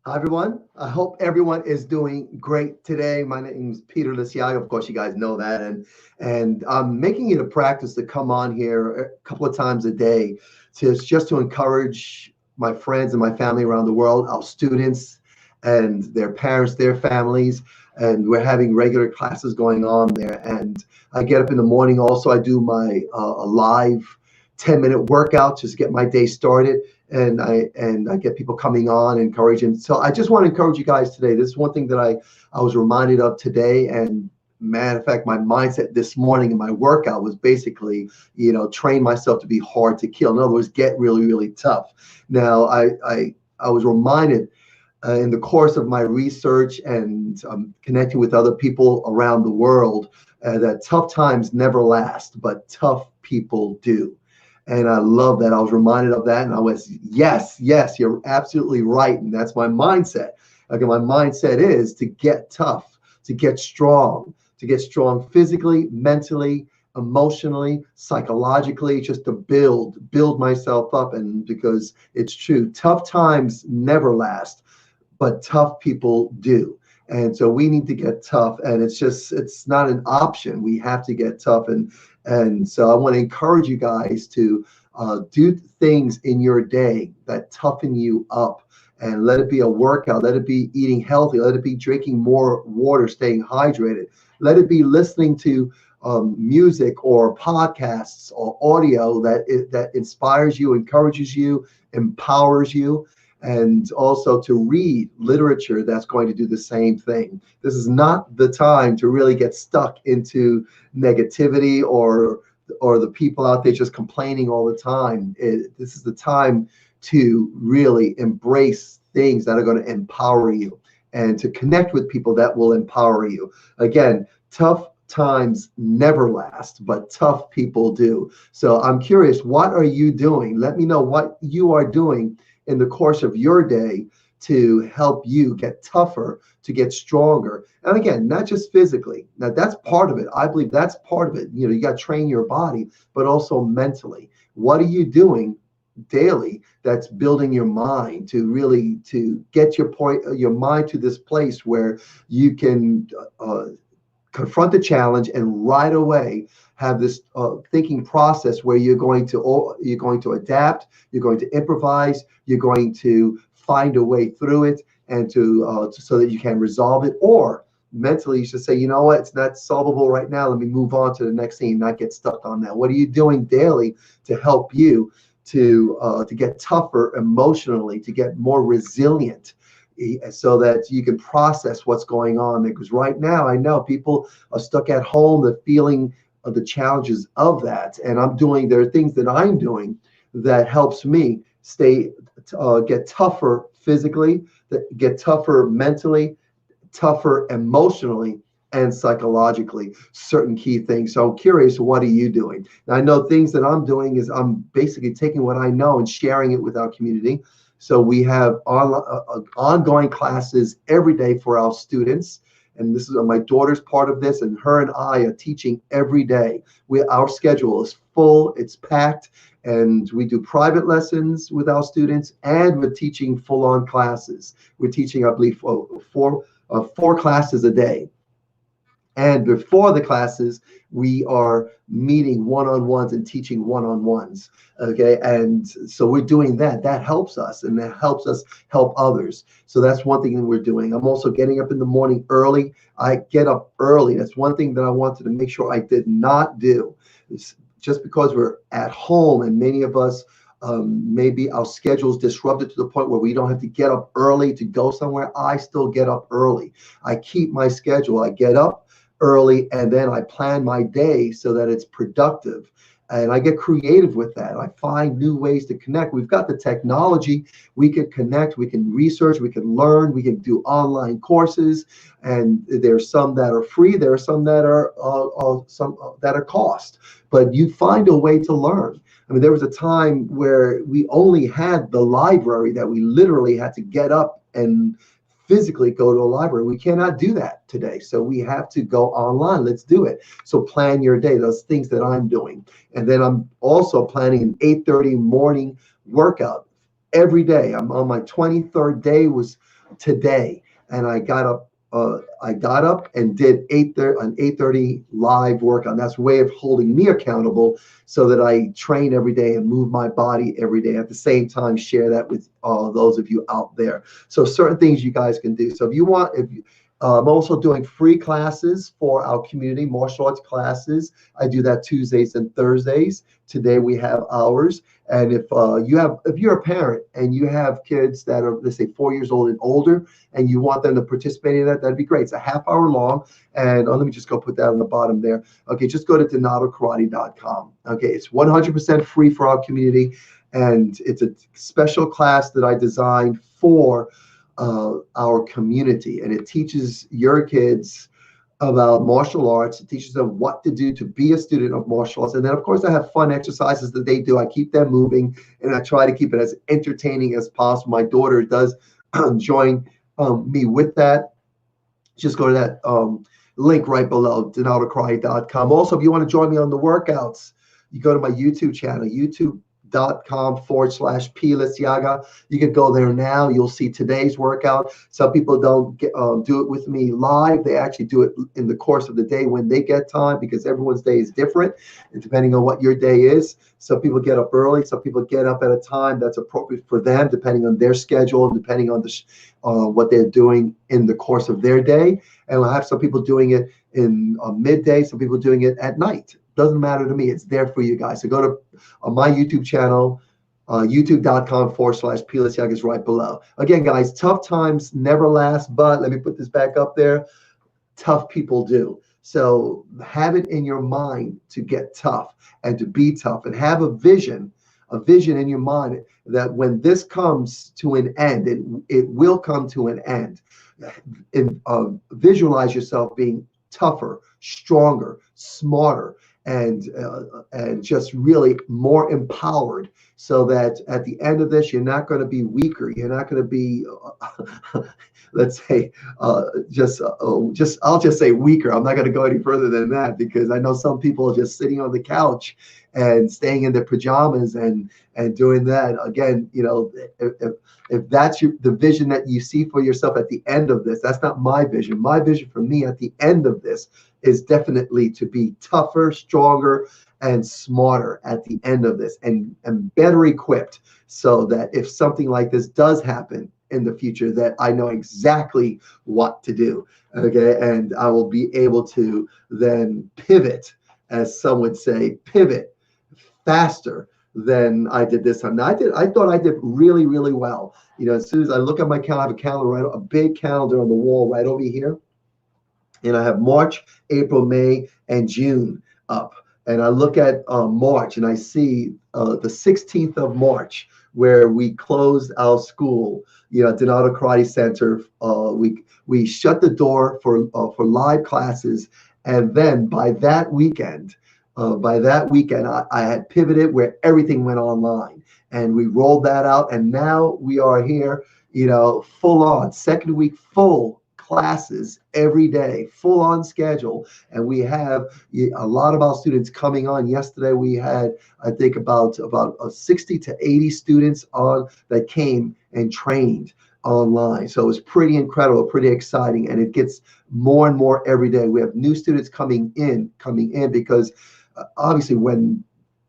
Hi, everyone. I hope everyone is doing great today. My name is Peter Liciaga. Of course, you guys know that. And I'm making it a practice to come on here a couple of times a day to just to encourage my friends and my family around the world, our students and their parents, their families. And we're having regular classes going on there. And I get up in the morning. Also, I do my a live 10-minute workout just to get my day started, and I get people coming on, encouraging. So I just want to encourage you guys today. This is one thing that I was reminded of today. And matter of fact, my mindset this morning in my workout was basically, train myself to be hard to kill. In other words, get really, really tough. Now, I was reminded in the course of my research and connecting with other people around the world that tough times never last, but tough people do. And I love that. I was reminded of that. And I was, yes, you're absolutely right. And that's my mindset. Okay, my mindset is to get tough, to get strong physically, mentally, emotionally, psychologically, just to build myself up. And because it's true, tough times never last, but tough people do. And so we need to get tough, and it's not an option. We have to get tough. And so I want to encourage you guys to do things in your day that toughen you up, and let it be a workout. Let it be eating healthy. Let it be drinking more water, staying hydrated. Let it be listening to music or podcasts or audio that inspires you, encourages you, empowers you, and also to read literature that's going to do the same thing. This is not the time to really get stuck into negativity or the people out there just complaining all the time. This is the time to really embrace things that are going to empower you and to connect with people that will empower you. Again, tough times never last, but tough people do. So I'm curious, what are you doing? Let me know what you are doing in the course of your day to help you get tougher, to get stronger. And again, not just physically. Now, that's part of it. I believe that's part of it. You got to train your body, but also mentally. What are you doing daily that's building your mind to really to get your mind to this place where you can confront the challenge and right away have this thinking process where you're going to adapt, you're going to improvise, you're going to find a way through it, and to so that you can resolve it. Or mentally, you should say, you know what, it's not solvable right now. Let me move on to the next thing, not get stuck on that. What are you doing daily to help you to get tougher emotionally, to get more resilient, so that you can process what's going on? Because right now, I know people are stuck at home, the feeling of the challenges of that. And there are things that I'm doing that helps me get tougher physically, get tougher mentally, tougher emotionally, and psychologically, certain key things. So I'm curious, what are you doing? Now, I know things that I'm doing is I'm basically taking what I know and sharing it with our community. So we have ongoing classes every day for our students. And this is my daughter's part of this, and her and I are teaching every day. Our schedule is full, it's packed, and we do private lessons with our students, and we're teaching full-on classes. We're teaching, I believe, four classes a day. And before the classes, we are meeting one-on-ones and teaching one-on-ones. Okay. And so we're doing that. That helps us, and that helps us help others. So that's one thing that we're doing. I'm also getting up in the morning early. I get up early. That's one thing that I wanted to make sure I did not do. It's just because we're at home, and many of us, maybe our schedule's disrupted to the point where we don't have to get up early to go somewhere. I still get up early. I keep my schedule. I get up early, and then I plan my day so that it's productive. And I get creative with that. I find new ways to connect. We've got the technology. We can connect, we can research, we can learn, we can do online courses. And there's some that are free. There are some that are cost. But you find a way to learn. I mean, there was a time where we only had the library, that we literally had to get up and physically go to a library. We cannot do that today. So we have to go online. Let's do it. So plan your day. Those things that I'm doing. And then I'm also planning an 8:30 morning workout every day. I'm on my 23rd day today, and I got up. I got up and did an 8:30 live workout. That's a way of holding me accountable, so that I train every day and move my body every day. At the same time, share that with those of you out there. So certain things you guys can do. So if you want, I'm also doing free classes for our community, martial arts classes. I do that Tuesdays and Thursdays. Today we have ours. And if you're a parent and you have kids that are, let's say, 4 years old and older, and you want them to participate in that, that'd be great. It's a half-hour long. And let me just go put that on the bottom there. Okay, just go to DinatoKarate.com. Okay, it's 100% free for our community. And it's a special class that I designed for our community, and it teaches your kids about martial arts. It teaches them what to do to be a student of martial arts. And then, of course, I have fun exercises that they do. I keep them moving, and I try to keep it as entertaining as possible. My daughter does join me with that. Just go to that link right below, DinatoKarate.com. Also, if you want to join me on the workouts, you go to my YouTube channel, youtube.com/P Liciaga. You can go there now. You'll see today's workout. Some people don't do it with me live. They actually do it in the course of the day when they get time, because everyone's day is different, and depending on what your day is. Some people get up early. Some people get up at a time that's appropriate for them, depending on their schedule, depending on what they're doing in the course of their day. And we'll have some people doing it in midday, some people doing it at night. Doesn't matter to me. It's there for you guys. So go to my YouTube channel, youtube.com/P Liciaga is right below. Again, guys, tough times never last, but let me put this back up there. Tough people do. So have it in your mind to get tough and to be tough, and have a vision in your mind that when this comes to an end, it will come to an end. Visualize yourself being tougher, stronger, smarter, and just really more empowered, so that at the end of this, you're not going to be weaker. You're not going to be, let's say, I'll just say weaker. I'm not going to go any further than that, because I know some people are just sitting on the couch and staying in their pajamas and doing that. Again, if that's the vision that you see for yourself at the end of this, that's not my vision. My vision for me at the end of this is definitely to be tougher, stronger, and smarter at the end of this, and better equipped, so that if something like this does happen in the future, that I know exactly what to do. Okay, and I will be able to then pivot, as some would say, pivot faster than I did this time. Now, I thought I did really, really well. As soon as I look at my calendar, I have a calendar, a big calendar on the wall right over here. And I have March, April, May, and June up. And I look at March, and I see the 16th of March, where we closed our school, Dinoto Karate Center. We shut the door for live classes. And then by that weekend, I had pivoted where everything went online, and we rolled that out. And now we are here, full on, second week, full classes every day, full on schedule. And we have a lot of our students coming on. Yesterday we had, I think, about 60 to 80 students on that came and trained online. So it was pretty incredible, pretty exciting, and it gets more and more every day. We have new students coming in because obviously when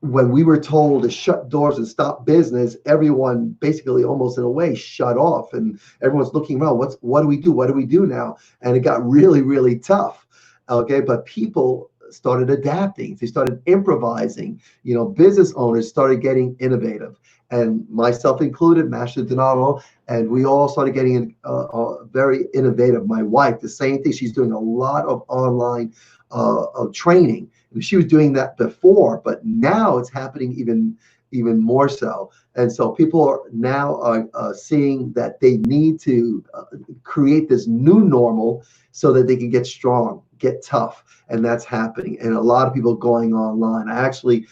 we were told to shut doors and stop business, everyone basically almost in a way shut off, and everyone's looking around. What do we do? What do we do now? And it got really, really tough. Okay, but people started adapting. They started improvising. Business owners started getting innovative, and myself included, Master Dinoto, and we all started getting very innovative. My wife, the same thing. She's doing a lot of online training. She was doing that before, but now it's happening even more so. And so people are now seeing that they need to create this new normal so that they can get strong. get tough, and that's happening. And a lot of people going online. I actually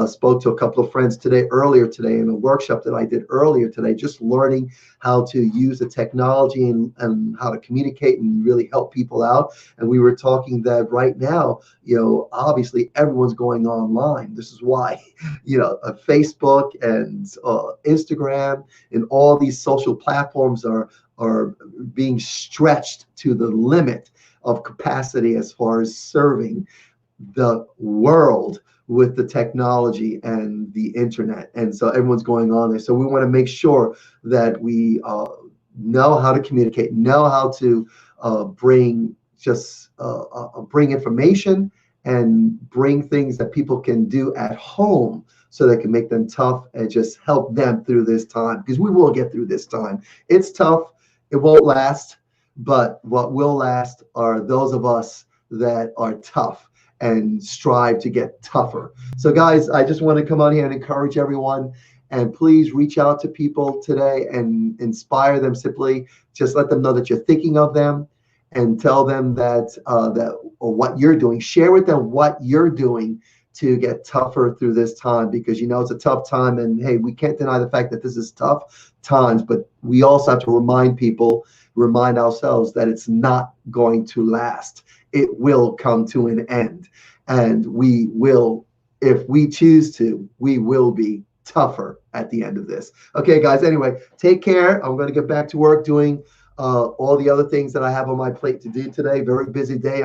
spoke to a couple of friends earlier today in a workshop that I did earlier today, just learning how to use the technology and how to communicate and really help people out. And we were talking that right now, obviously everyone's going online. This is why, Facebook and Instagram and all these social platforms are being stretched to the limit of capacity as far as serving the world with the technology and the internet. And so everyone's going on there. So we want to make sure that we know how to communicate, know how to bring information and bring things that people can do at home so they can make them tough and just help them through this time, because we will get through this time. It's tough. It won't last, but what will last are those of us that are tough and strive to get tougher. So guys, I just want to come on here and encourage everyone, and please reach out to people today and inspire them. Simply just let them know that you're thinking of them, and tell them that or what you're doing. Share with them what you're doing to get tougher through this time, because it's a tough time, and hey, we can't deny the fact that this is tough times, but we also have to remind ourselves that it's not going to last. It will come to an end, and we will, if we choose to, we will be tougher at the end of this. Okay, guys, anyway, take care. I'm going to get back to work doing all the other things that I have on my plate to do today. Very busy day.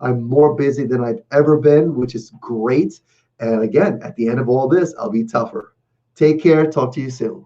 I'm more busy than I've ever been, which is great. And again, at the end of all this, I'll be tougher. Take care. Talk to you soon.